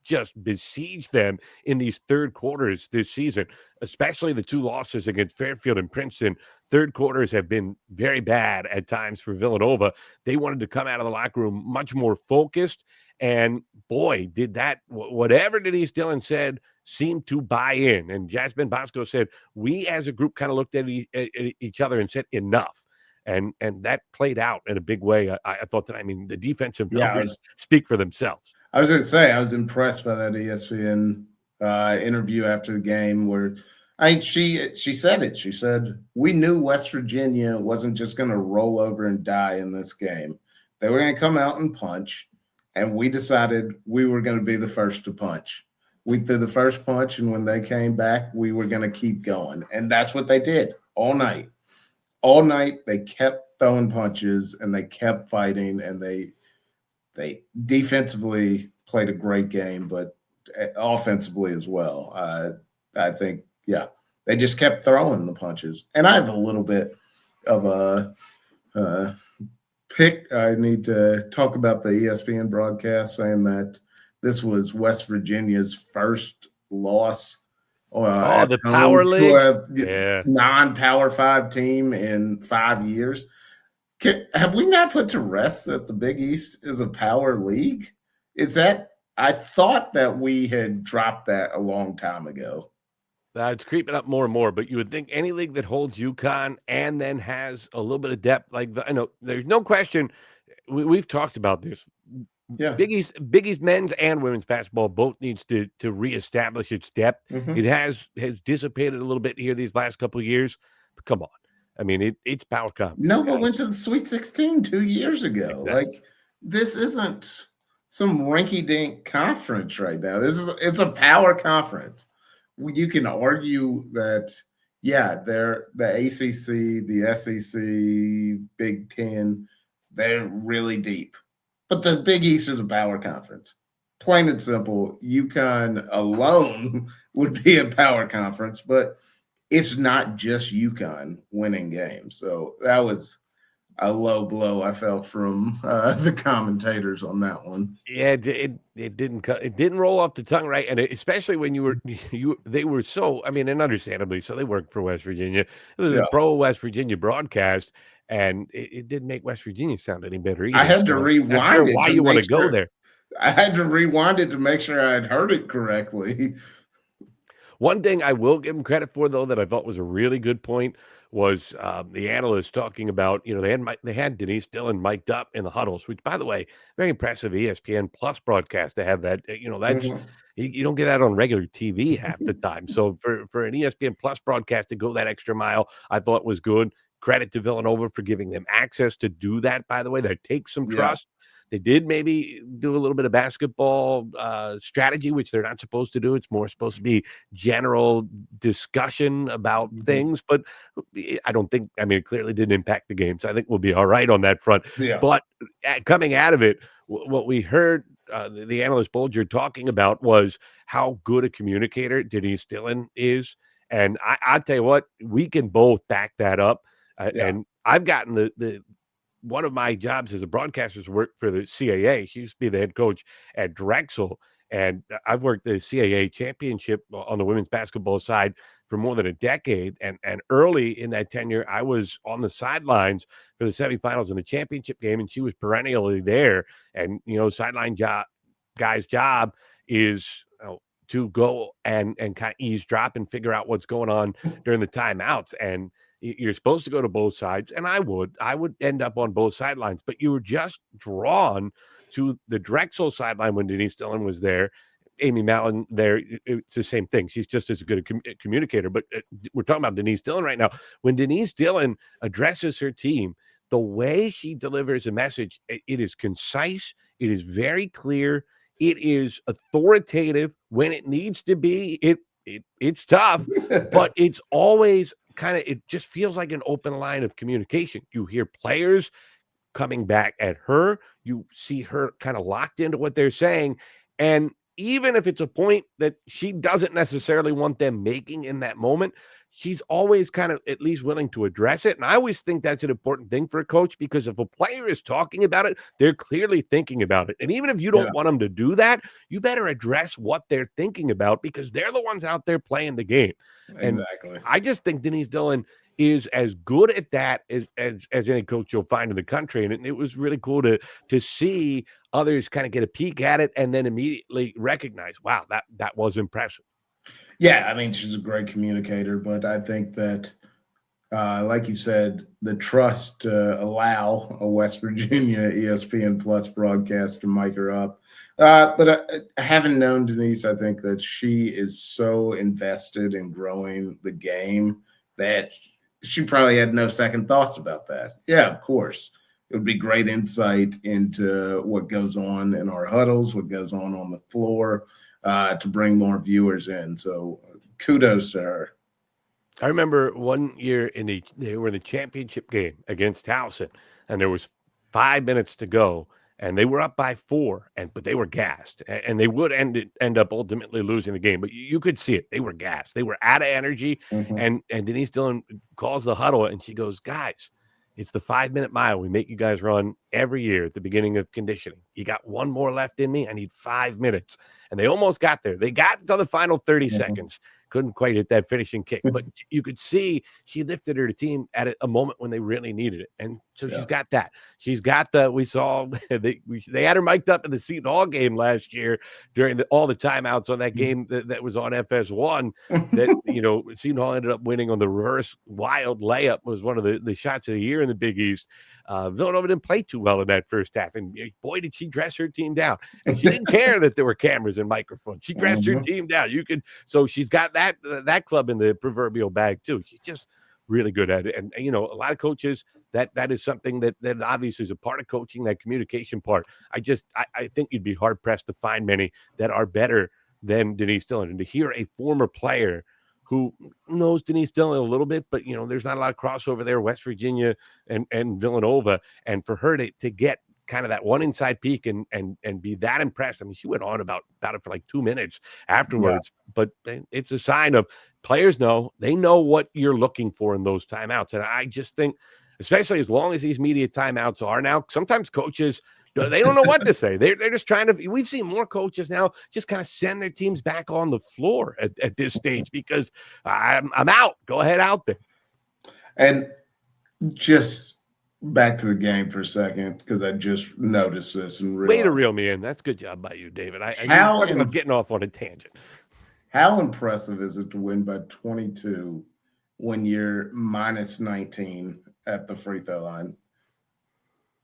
just besieged them in these third quarters this season, especially the two losses against Fairfield and Princeton. Third quarters have been very bad at times for Villanova. They wanted to come out of the locker room much more focused. And boy, did that, whatever Denise Dillon said, seemed to buy in. And Jasmine Bosco said, we as a group kind of looked at each other and said, enough. And that played out in a big way. I thought that, the defensive numbers speak for themselves. I was going to say, I was impressed by that ESPN interview after the game where she said it. She said, we knew West Virginia wasn't just going to roll over and die in this game. They were going to come out and punch, and we decided we were going to be the first to punch. We threw the first punch, and when they came back, we were going to keep going. And that's what they did all night. All night, they kept throwing punches, and they kept fighting, and they defensively played a great game, but offensively as well. I think, they just kept throwing the punches. And I have a little bit of a pick. I need to talk about the ESPN broadcast saying that this was West Virginia's first loss. The Power League? Non-Power 5 team in 5 years. Have we not put to rest that the Big East is a power league? I thought that we had dropped that a long time ago. It's creeping up more and more, but you would think any league that holds UConn and then has a little bit of depth, I know there's no question. We've talked about this. Yeah. Big East men's and women's basketball both needs to reestablish its depth. It has dissipated a little bit here these last couple of years, but come on. It's power conference. Nova went to the Sweet 16 2 years ago. Exactly. This isn't some rinky-dink conference right now. It's a power conference. You can argue that, they're the ACC, the SEC, Big Ten, they're really deep. But the Big East is a power conference. Plain and simple, UConn alone would be a power conference, but it's not just UConn winning games. So that was a low blow I felt from the commentators on that one. Yeah, it didn't roll off the tongue right, and especially when they were so. And understandably, so they worked for West Virginia. It was a pro West Virginia broadcast, and it didn't make West Virginia sound any better either. I had to rewind it. Why you want to go there? I had to rewind it to make sure I had heard it correctly. One thing I will give them credit for, though, that I thought was a really good point was the analyst talking about, they had Denise Dillon mic'd up in the huddles, which, by the way, very impressive ESPN Plus broadcast to have that. That's you don't get that on regular TV half the time. So for an ESPN Plus broadcast to go that extra mile, I thought was good. Credit to Villanova for giving them access to do that, by the way. That takes some trust. They did maybe do a little bit of basketball strategy, which they're not supposed to do. It's more supposed to be general discussion about things. But I don't think, it clearly didn't impact the game. So I think we'll be all right on that front. Yeah. But coming out of it, what we heard the analyst Bolger talking about was how good a communicator Denise Dillon is. And I tell you what, we can both back that up. Yeah. And I've gotten the one of my jobs as a broadcaster is work for the CAA. She used to be the head coach at Drexel, and I've worked the CAA championship on the women's basketball side for more than a decade. And early in that tenure, I was on the sidelines for the semifinals in the championship game, and she was perennially there. And sideline guy's job is to go and kind of eavesdrop and figure out what's going on during the timeouts. And you're supposed to go to both sides, and I would end up on both sidelines, but you were just drawn to the Drexel sideline when Denise Dillon was there. Amy Mallon there, it's the same thing. She's just as good a communicator, but we're talking about Denise Dillon right now. When Denise Dillon addresses her team, the way she delivers a message, it is concise, it is very clear, it is authoritative when it needs to be. It's tough, but it's always it just feels like an open line of communication. You hear players coming back at her, you see her kind of locked into what they're saying. And even if it's a point that she doesn't necessarily want them making in that moment, she's always kind of at least willing to address it. And I always think that's an important thing for a coach, because if a player is talking about it, they're clearly thinking about it. And even if you don't want them to do that, you better address what they're thinking about, because they're the ones out there playing the game. Exactly. And I just think Denise Dillon is as good at that as any coach you'll find in the country. And it was really cool to see others kind of get a peek at it and then immediately recognize, wow, that was impressive. Yeah, I mean, she's a great communicator, but I think that, like you said, the trust to allow a West Virginia ESPN Plus broadcast to mic her up. But having known Denise, I think that she is so invested in growing the game that she probably had no second thoughts about that. Yeah, of course. It would be great insight into what goes on in our huddles, what goes on the floor, to bring more viewers in. So kudos to her. I remember one year they were in the championship game against Towson, and there was 5 minutes to go, and they were up by 4, but they were gassed, and they would end up ultimately losing the game. But you could see it; they were gassed, they were out of energy. Mm-hmm. And Denise Dillon calls the huddle, and she goes, "Guys, it's the 5-minute mile we make you guys run every year at the beginning of conditioning. You got one more left in me. I need 5 minutes." And they almost got there. They got to the final 30 seconds. Couldn't quite hit that finishing kick. But you could see she lifted her team at a moment when they really needed it. And so she's got that. She's got we saw they had her mic'd up in the Seton Hall game last year during all the timeouts on that game that was on FS1 that, Seton Hall ended up winning on the reverse wild layup. Was one of the shots of the year in the Big East. Villanova didn't play too well in that first half, and boy, did she dress her team down. And she didn't care that there were cameras and microphones. She dressed her team down. So she's got that club in the proverbial bag too. She's just really good at it. And a lot of coaches, that is something that obviously is a part of coaching, that communication part. I think you'd be hard pressed to find many that are better than Denise Dillon. And to hear a former player who knows Denise Dillon a little bit, but there's not a lot of crossover there, West Virginia and Villanova, and for her to get kind of that one inside peek and be that impressed. I mean, she went on about it for like 2 minutes afterwards, but it's a sign of players they know what you're looking for in those timeouts. And I just think, especially as long as these media timeouts are now, sometimes coaches, they don't know what to say. They're just trying to. We've seen more coaches now just kind of send their teams back on the floor at this stage because I'm out. Go ahead out there. And just back to the game for a second, because I just noticed this and realized. Way to reel me in. That's a good job by you, David. You're talking about getting off on a tangent. How impressive is it to win by 22 when you're minus 19 at the free throw line?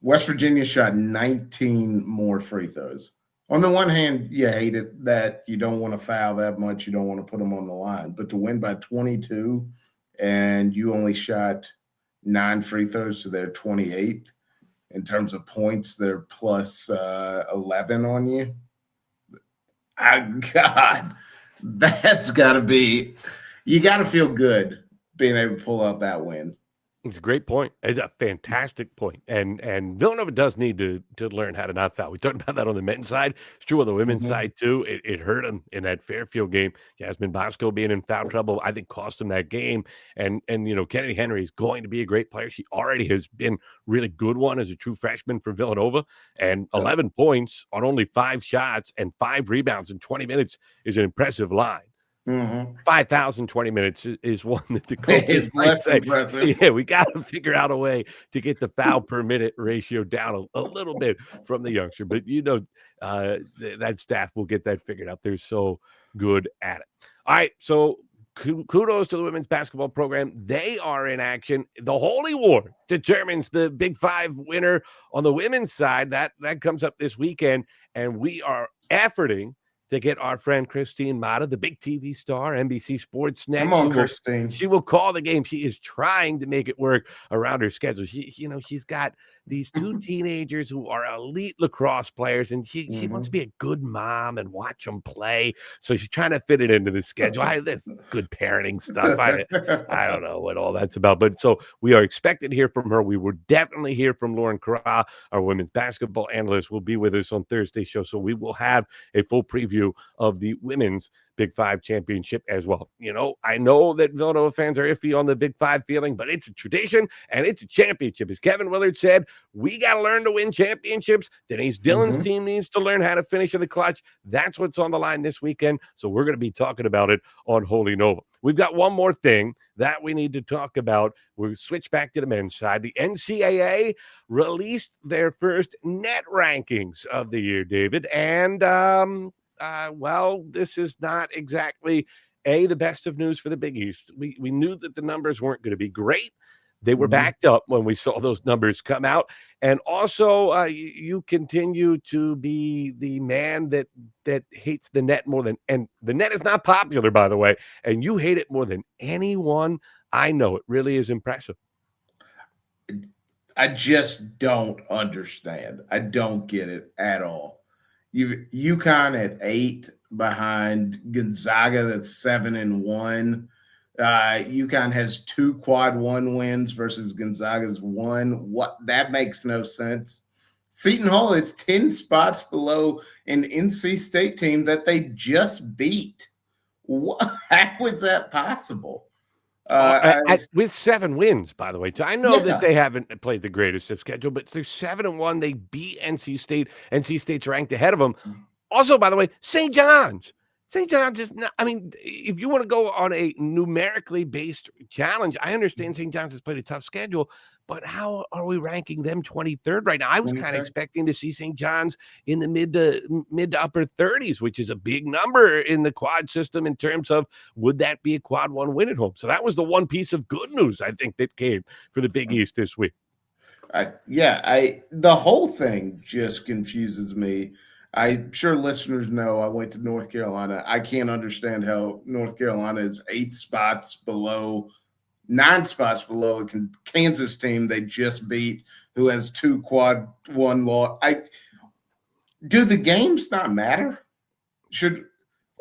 West Virginia shot 19 more free throws. On the one hand, you hate it that you don't want to foul that much. You don't want to put them on the line. But to win by 22 and you only shot 9 free throws to their 28, in terms of points, they're plus 11 on you. God, that's got to be – you got to feel good being able to pull out that win. It's a great point. It's a fantastic point. And Villanova does need to learn how to not foul. We talked about that on the men's side. It's true on the women's Mhm. side too. It hurt them in that Fairfield game. Jasmine Bosco being in foul trouble, I think, cost them that game. And Kennedy Henry is going to be a great player. She already has been really good one as a true freshman for Villanova. And Yep. 11 points on only 5 shots and 5 rebounds in 20 minutes is an impressive line. Mhm. 5,020 minutes is one that the coaches It's might less say, impressive. yeah, we got to figure out a way to get the foul per minute ratio down a little bit from the youngster. But that staff will get that figured out. They're so good at it. All right, so kudos to the women's basketball program. They are in action. The Holy War determines the Big Five winner on the women's side. That comes up this weekend, and we are efforting to get our friend Christine Mata, the big TV star, NBC Sportsnet. Come on, Christine. She will call the game. She is trying to make it work around her schedule. She's got these 2 teenagers who are elite lacrosse players, and she wants to be a good mom and watch them play. So she's trying to fit it into the schedule. This good parenting stuff. I don't know what all that's about. But so we are expected to hear from her. We will definitely hear from Lauren Carra, our women's basketball analyst, will be with us on Thursday's show. So we will have a full preview of the women's Big Five championship as well. I know that Villanova fans are iffy on the Big Five feeling, but it's a tradition and it's a championship. As Kevin Willard said, we got to learn to win championships. Denise Dillon's team needs to learn how to finish in the clutch. That's what's on the line this weekend. So we're going to be talking about it on Holy Nova. We've got one more thing that we need to talk about. We'll switch back to the men's side. The NCAA released their first net rankings of the year, David. And this is not exactly the best of news for the Big East. We knew that the numbers weren't going to be great. They were backed up when we saw those numbers come out. And also, you continue to be the man that hates the net more than, and the net is not popular, by the way, and you hate it more than anyone I know. It really is impressive. I just don't understand. I don't get it at all. UConn at 8 behind Gonzaga that's 7-1. UConn has 2 quad 1 wins versus Gonzaga's 1. What, that makes no sense. Seton Hall is 10 spots below an NC State team that they just beat. How is that possible? With 7 wins, by the way. I know that they haven't played the greatest of schedule, but they're 7-1. They beat NC State. NC State's ranked ahead of them. Also, by the way, St. John's. St. John's is not, if you want to go on a numerically based challenge, I understand St. John's has played a tough schedule, but how are we ranking them 23rd right now? I was kind of expecting to see St. John's in the mid to upper 30s, which is a big number in the quad system in terms of would that be a quad 1 win at home? So that was the one piece of good news, I think, that came for the Big East this week. The whole thing just confuses me. I'm sure listeners know I went to North Carolina. I can't understand how North Carolina is 8 spots below, 9 spots below a Kansas team they just beat, who has 2 quad 1 loss. Do the games not matter?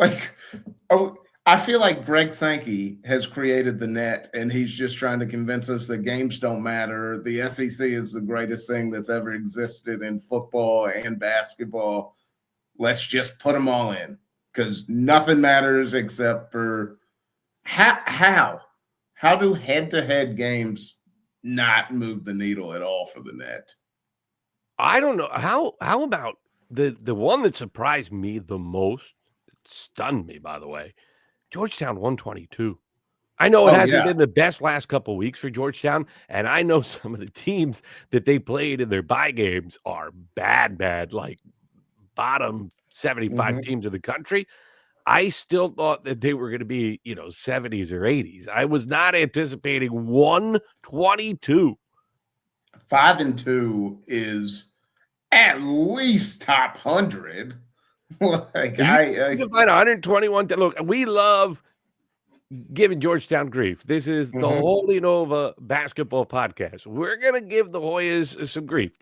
I feel like Greg Sankey has created the net, and he's just trying to convince us that games don't matter. The SEC is the greatest thing that's ever existed in football and basketball. Let's just put them all in because nothing matters except for how do head-to-head games not move the needle at all for the net? I don't know. How about the one that surprised me the most, stunned me, by the way, Georgetown 122. I know it hasn't been the best last couple of weeks for Georgetown, and I know some of the teams that they played in their bye games are bad, like bottom 75 teams in the country. I still thought that they were going to be, 70s or 80s. I was not anticipating 122. 5-2 is at least top 100. You can find 121. Look, we love giving Georgetown grief. This is the Holy Nova basketball podcast. We're going to give the Hoyas some grief.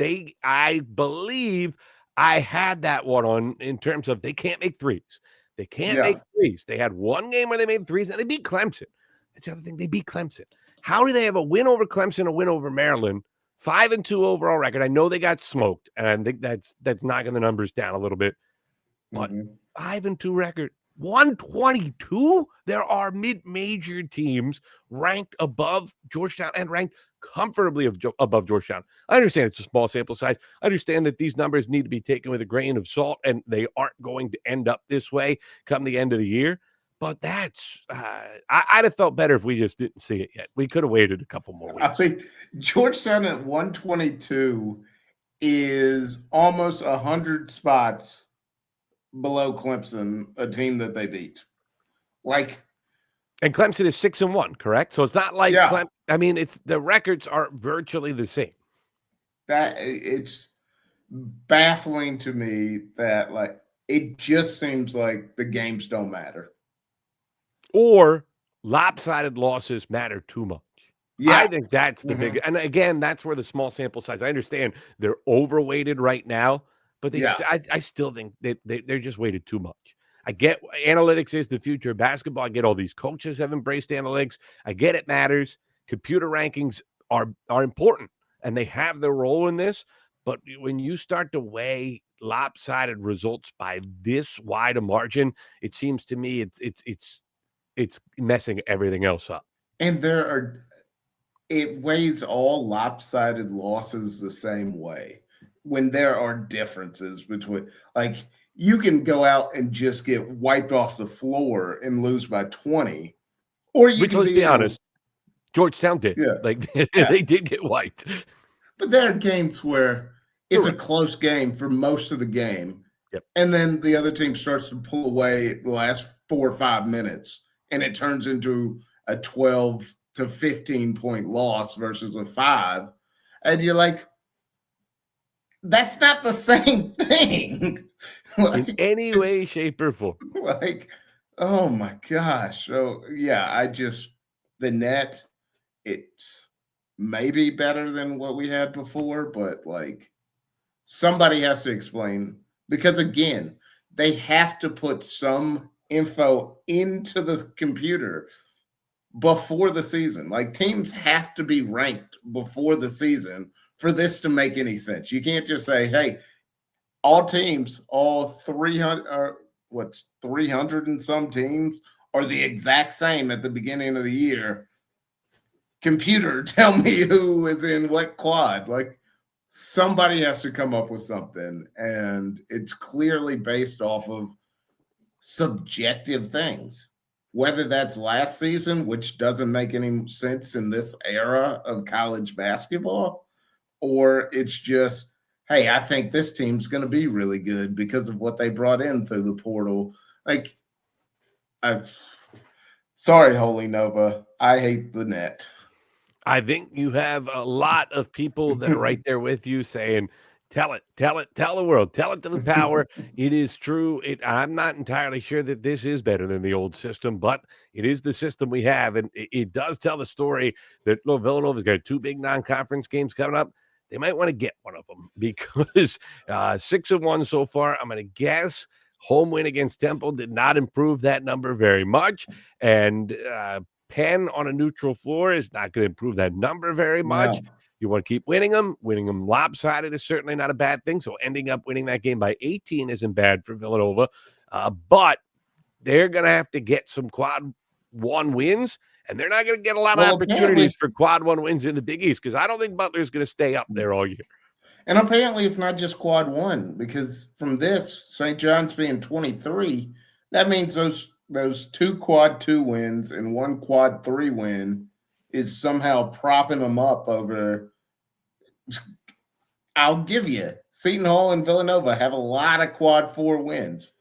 I believe I had that one on in terms of they can't make threes. They can't make threes. They had one game where they made threes, and they beat Clemson. That's the other thing. They beat Clemson. How do they have a win over Clemson, a win over Maryland, 5-2 overall record? I know they got smoked, and I think that's knocking the numbers down a little bit. But 5-2 record, 122. There are mid-major teams ranked above Georgetown and ranked comfortably above Georgetown. I understand it's a small sample size. I understand that these numbers need to be taken with a grain of salt, and they aren't going to end up this way come the end of the year. But that's I'd have felt better if we just didn't see it yet. We could have waited a couple more weeks. I mean, Georgetown at 122 is almost 100 spots below Clemson, a team that they beat. Like, and Clemson is 6-1, correct? So it's not like yeah, I mean, it's the records are virtually the same. that it's baffling to me that like it just seems like the games don't matter. Or lopsided losses matter too much. Yeah. I think that's the big, and again, that's where the small sample size. I understand they're overweighted right now, but they I still think they're just weighted too much. I get analytics is the future of basketball. I get all these coaches have embraced analytics. I get it matters. Computer rankings are important, and they have their role in this. But when you start to weigh lopsided results by this wide a margin, it seems to me it's messing everything else up. And it weighs all lopsided losses the same way when there are differences between, like, you can go out and just get wiped off the floor and lose by 20, or you Which, can let's be honest, Georgetown did. Yeah. Like, they did get wiped. But there are games where it's a close game for most of the game. Yep. And then the other team starts to pull away the last 4 or 5 minutes, and it turns into a 12 to 15 point loss versus a 5. And you're like, that's not the same thing. In any way, shape, or form. Like, oh my gosh. So yeah, the net, it's maybe better than what we had before, but like somebody has to explain, because again, they have to put some info into the computer before the season. Like, teams have to be ranked before the season for this to make any sense. You can't just say, hey, all teams, all 300 and some teams are the exact same at the beginning of the year. Computer, tell me who is in what quad. Like, somebody has to come up with something, and it's clearly based off of subjective things. Whether that's last season, which doesn't make any sense in this era of college basketball, or it's just, hey, I think this team's going to be really good because of what they brought in through the portal. Like, sorry, Holy Nova, I hate the net. I think you have a lot of people that are right there with you saying, tell the world, tell it to the power. It is true. I'm not entirely sure that this is better than the old system, but it is the system we have. And it does tell the story that Villanova's got 2 big non-conference games coming up. They might want to get one of them because 6-1 so far. I'm going to guess home win against Temple did not improve that number very much. And Penn on a neutral floor is not going to improve that number very much. No. You want to keep winning them. Winning them lopsided is certainly not a bad thing. So ending up winning that game by 18 isn't bad for Villanova. But they're going to have to get some quad 1 wins, and they're not going to get a lot of opportunities for quad 1 wins in the Big East, because I don't think Butler's going to stay up there all year. And apparently it's not just quad 1, because from this, St. John's being 23, that means those 2 quad 2 wins and 1 quad 3 win is somehow propping them up over. I'll give you, Seton Hall and Villanova have a lot of quad 4 wins,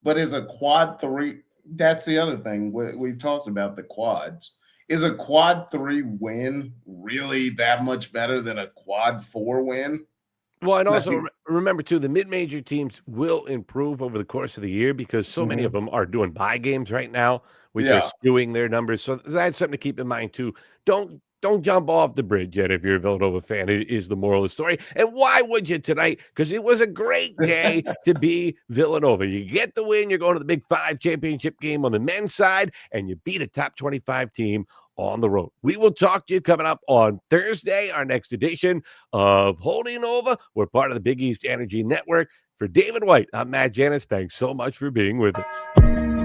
but is a quad 3, that's the other thing we've talked about, the quads. Is a quad 3 win really that much better than a quad 4 win? Well, and also remember, too, the mid-major teams will improve over the course of the year, because so many of them are doing bye games right now, which are skewing their numbers. So that's something to keep in mind, too. Don't jump off the bridge yet if you're a Villanova fan, is the moral of the story. And why would you tonight? Because it was a great day to be Villanova. You get the win. You're going to the Big 5 championship game on the men's side, and you beat a top 25 team on the road. We will talk to you coming up on Thursday, our next edition of Holding Over. We're part of the Big East Energy Network. For David White, I'm Matt Janus. Thanks so much for being with us.